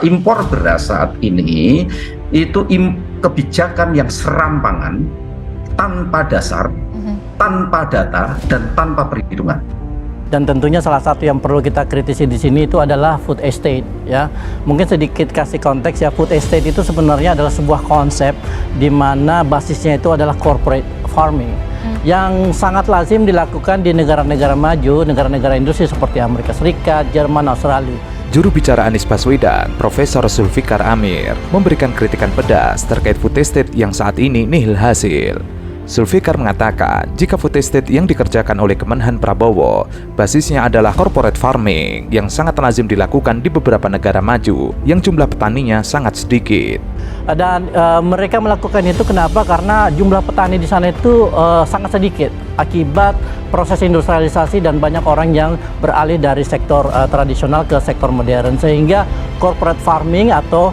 Impor beras saat ini itu kebijakan yang serampangan, tanpa dasar, tanpa data, dan tanpa perhitungan. Dan tentunya salah satu yang perlu kita kritisi di sini itu adalah food estate, ya. Mungkin sedikit kasih konteks ya, food estate itu sebenarnya adalah sebuah konsep di mana basisnya itu adalah corporate farming yang sangat lazim dilakukan di negara-negara maju, negara-negara industri seperti Amerika Serikat, Jerman, Australia. Juru bicara Anies Baswedan, Profesor Zulfikar Amir, memberikan kritikan pedas terkait food estate yang saat ini nihil hasil. Zulfikar mengatakan, jika food estate yang dikerjakan oleh Kemenhan Prabowo, basisnya adalah corporate farming yang sangat lazim dilakukan di beberapa negara maju, yang jumlah petaninya sangat sedikit. Dan mereka melakukan itu kenapa? Karena jumlah petani di sana itu sangat sedikit akibat proses industrialisasi dan banyak orang yang beralih dari sektor tradisional ke sektor modern, sehingga corporate farming atau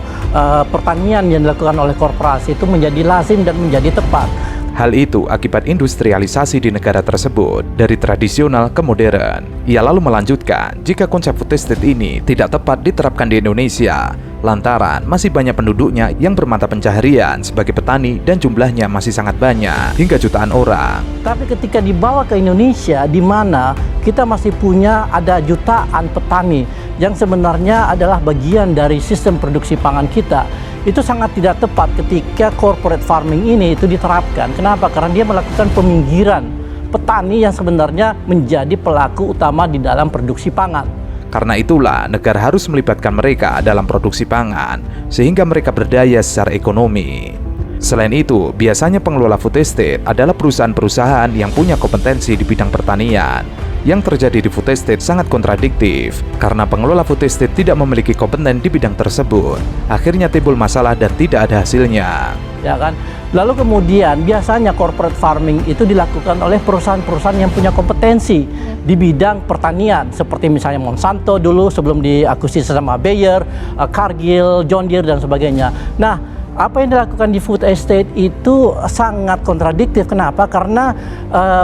pertanian yang dilakukan oleh korporasi itu menjadi lazim dan menjadi tepat. Hal itu akibat industrialisasi di negara tersebut dari tradisional ke modern. Ia lalu melanjutkan, jika konsep food estate ini tidak tepat diterapkan di Indonesia, lantaran masih banyak penduduknya yang bermata pencaharian sebagai petani dan jumlahnya masih sangat banyak, hingga jutaan orang. Tapi ketika dibawa ke Indonesia, di mana kita masih punya ada jutaan petani yang sebenarnya adalah bagian dari sistem produksi pangan kita, itu sangat tidak tepat ketika corporate farming ini itu diterapkan. Kenapa? Karena dia melakukan peminggiran petani yang sebenarnya menjadi pelaku utama di dalam produksi pangan. Karena itulah negara harus melibatkan mereka dalam produksi pangan, sehingga mereka berdaya secara ekonomi. Selain itu, biasanya pengelola food estate adalah perusahaan-perusahaan yang punya kompetensi di bidang pertanian. Yang terjadi di food estate sangat kontradiktif, karena pengelola food estate tidak memiliki kompeten di bidang tersebut. Akhirnya timbul masalah dan tidak ada hasilnya. Ya kan? Lalu kemudian biasanya corporate farming itu dilakukan oleh perusahaan-perusahaan yang punya kompetensi di bidang pertanian, seperti misalnya Monsanto dulu sebelum diakuisisi sama Bayer, Cargill, John Deere dan sebagainya. Nah, apa yang dilakukan di food estate itu sangat kontradiktif. Kenapa? Karena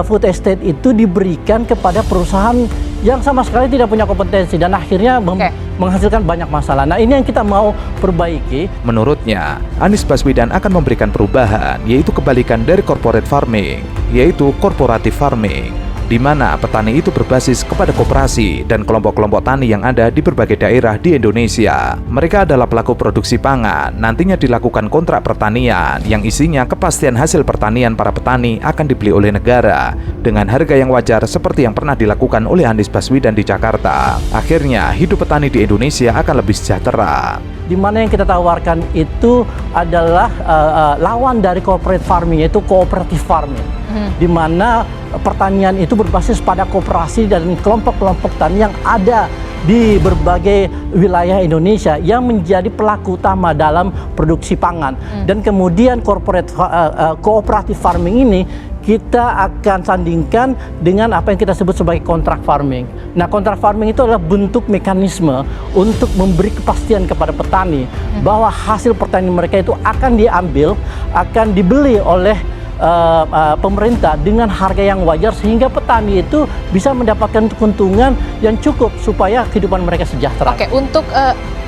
food estate itu diberikan kepada perusahaan yang sama sekali tidak punya kompetensi dan akhirnya menghasilkan banyak masalah. Nah, ini yang kita mau perbaiki. Menurutnya, Anies Baswedan akan memberikan perubahan, yaitu kebalikan dari corporate farming, yaitu corporative farming, di mana petani itu berbasis kepada koperasi dan kelompok-kelompok tani yang ada di berbagai daerah di Indonesia. Mereka adalah pelaku produksi pangan. Nantinya dilakukan kontrak pertanian yang isinya kepastian hasil pertanian para petani akan dibeli oleh negara dengan harga yang wajar seperti yang pernah dilakukan oleh Anies Baswedan di Jakarta. Akhirnya, hidup petani di Indonesia akan lebih sejahtera. Di mana yang kita tawarkan itu adalah lawan dari corporate farming, yaitu cooperative farming, di mana pertanian itu berbasis pada koperasi dan kelompok-kelompok tani yang ada di berbagai wilayah Indonesia yang menjadi pelaku utama dalam produksi pangan. Dan kemudian cooperative farming ini kita akan sandingkan dengan apa yang kita sebut sebagai contract farming. Nah, contract farming itu adalah bentuk mekanisme untuk memberi kepastian kepada petani bahwa hasil pertanian mereka itu akan diambil, akan dibeli oleh pemerintah dengan harga yang wajar, sehingga petani itu bisa mendapatkan keuntungan yang cukup supaya kehidupan mereka sejahtera. Oke, untuk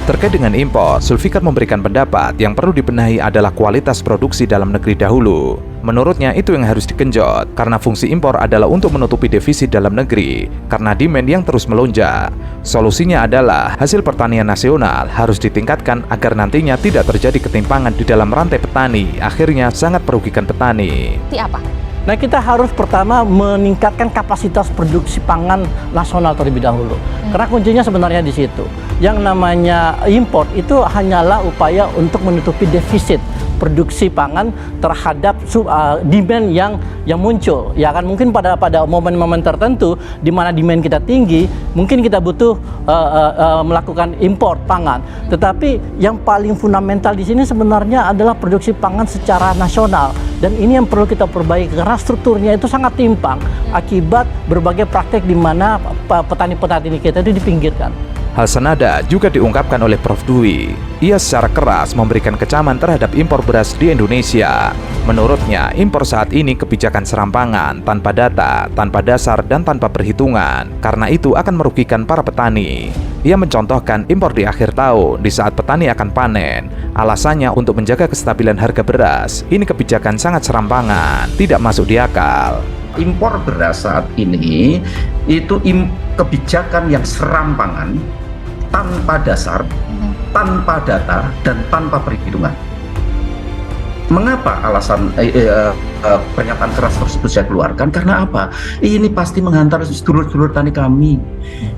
terkait dengan impor, Zulfikar memberikan pendapat yang perlu dibenahi adalah kualitas produksi dalam negeri dahulu. Menurutnya itu yang harus digenjot, karena fungsi impor adalah untuk menutupi defisit dalam negeri karena demand yang terus melonjak. Solusinya adalah hasil pertanian nasional harus ditingkatkan agar nantinya tidak terjadi ketimpangan di dalam rantai petani, akhirnya sangat merugikan petani. seperti apa? Nah, kita harus pertama meningkatkan kapasitas produksi pangan nasional terlebih dahulu. Karena kuncinya sebenarnya di situ. Yang namanya import itu hanyalah upaya untuk menutupi defisit produksi pangan terhadap demand yang muncul. Ya kan, mungkin pada momen-momen tertentu di mana demand kita tinggi, mungkin kita butuh melakukan import pangan. Tetapi yang paling fundamental di sini sebenarnya adalah produksi pangan secara nasional. Dan ini yang perlu kita perbaiki karena strukturnya itu sangat timpang akibat berbagai praktek di mana petani-petani kita itu dipinggirkan. Hal senada juga diungkapkan oleh Prof. Dwi. Ia secara keras memberikan kecaman terhadap impor beras di Indonesia. Menurutnya, impor saat ini kebijakan serampangan, tanpa data, tanpa dasar, dan tanpa perhitungan. Karena itu akan merugikan para petani. Ia mencontohkan impor di akhir tahun, di saat petani akan panen. Alasannya untuk menjaga kestabilan harga beras. Ini kebijakan sangat serampangan, tidak masuk di akal. Impor beras saat ini itu kebijakan yang serampangan, tanpa dasar, tanpa data, dan tanpa perhitungan. Mengapa alasan pernyataan keras tersebut saya keluarkan? Karena apa? Ini pasti menghantar sedulur-sedulur tani kami.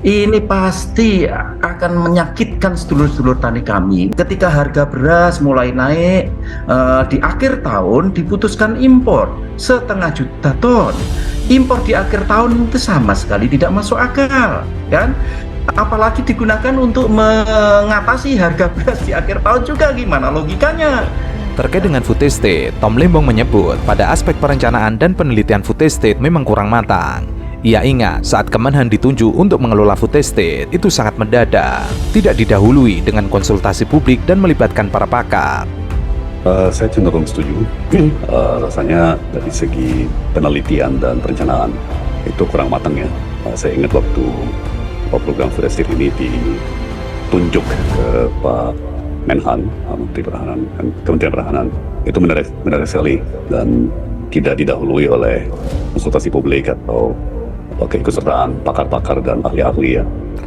Ini pasti akan menyakitkan sedulur-sedulur tani kami. Ketika harga beras mulai naik, di akhir tahun diputuskan impor 1,5 juta ton. Impor di akhir tahun itu sama sekali tidak masuk akal, kan? Apalagi digunakan untuk mengatasi harga beras di akhir tahun juga, gimana logikanya? Terkait dengan food estate, Tom Lembong menyebut pada aspek perencanaan dan penelitian food estate memang kurang matang. Ia ingat saat Kemenhan ditunjuk untuk mengelola food estate itu sangat mendadak, tidak didahului dengan konsultasi publik dan melibatkan para pakar. Saya cenderung setuju. Rasanya dari segi penelitian dan perencanaan itu kurang matang ya. Saya ingat waktu program food estate ini ditunjuk ke Pak Menhan, Menteri Pertahanan, Kementerian Pertahanan, itu menarik sekali dan tidak didahului oleh konsultasi publik atau keikutsertaan pakar-pakar dan ahli-ahli ya.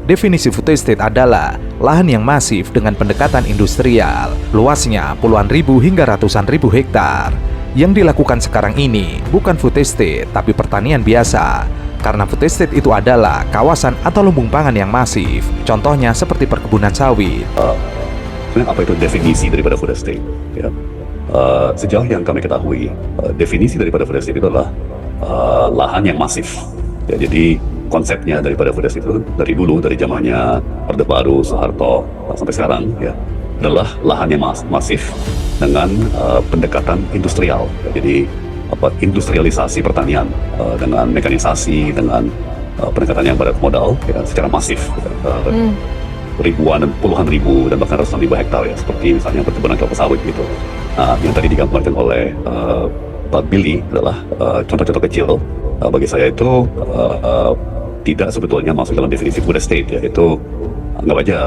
Definisi food estate adalah lahan yang masif dengan pendekatan industrial, luasnya puluhan ribu hingga ratusan ribu hektar. Yang dilakukan sekarang ini bukan food estate, tapi pertanian biasa. Karena food estate itu adalah kawasan atau lumbung pangan yang masif. Contohnya seperti perkebunan sawit. Apa itu definisi daripada food estate? Ya. Sejauh yang kami ketahui, definisi daripada food estate itu adalah lahan yang masif. Ya, jadi konsepnya daripada food estate itu dari dulu, dari zamannya Orde Baru, Soeharto sampai sekarang ya, adalah lahan yang masif dengan pendekatan industrial. Ya, jadi industrialisasi pertanian dengan mekanisasi, dengan pendekatan yang padat modal ya, secara masif. Ribuan dan puluhan ribu dan bahkan ratusan ribu hektar ya, seperti misalnya perkebunan kelapa sawit gitu. Nah, yang tadi digambarkan oleh Pak Billy adalah contoh-contoh kecil. Bagi saya itu tidak sebetulnya masuk dalam definisi food estate ya, itu anggap aja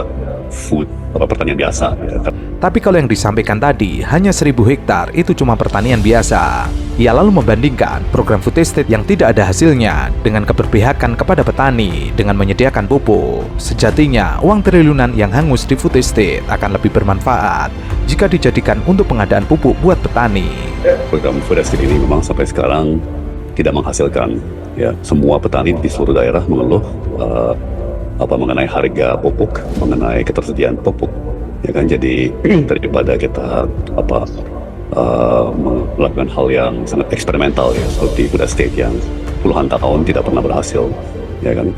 food pertanian biasa ya. Tapi kalau yang disampaikan tadi hanya 1.000 hektar itu cuma pertanian biasa. Ia lalu membandingkan program food estate yang tidak ada hasilnya dengan keberpihakan kepada petani dengan menyediakan pupuk. Sejatinya, uang triliunan yang hangus di food estate akan lebih bermanfaat jika dijadikan untuk pengadaan pupuk buat petani. Program food estate ini memang sampai sekarang tidak menghasilkan. Ya, semua petani di seluruh daerah mengeluh mengenai harga pupuk, mengenai ketersediaan pupuk. Ya kan, jadi daripada kita melakukan hal yang sangat eksperimental ya, seperti food estate yang puluhan tahun tidak pernah berhasil, ya kan,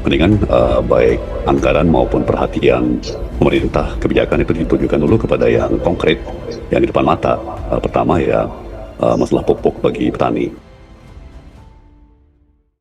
mendingan baik anggaran maupun perhatian pemerintah kebijakan itu ditujukan dulu kepada yang konkret, yang di depan mata. Pertama ya masalah pupuk bagi petani.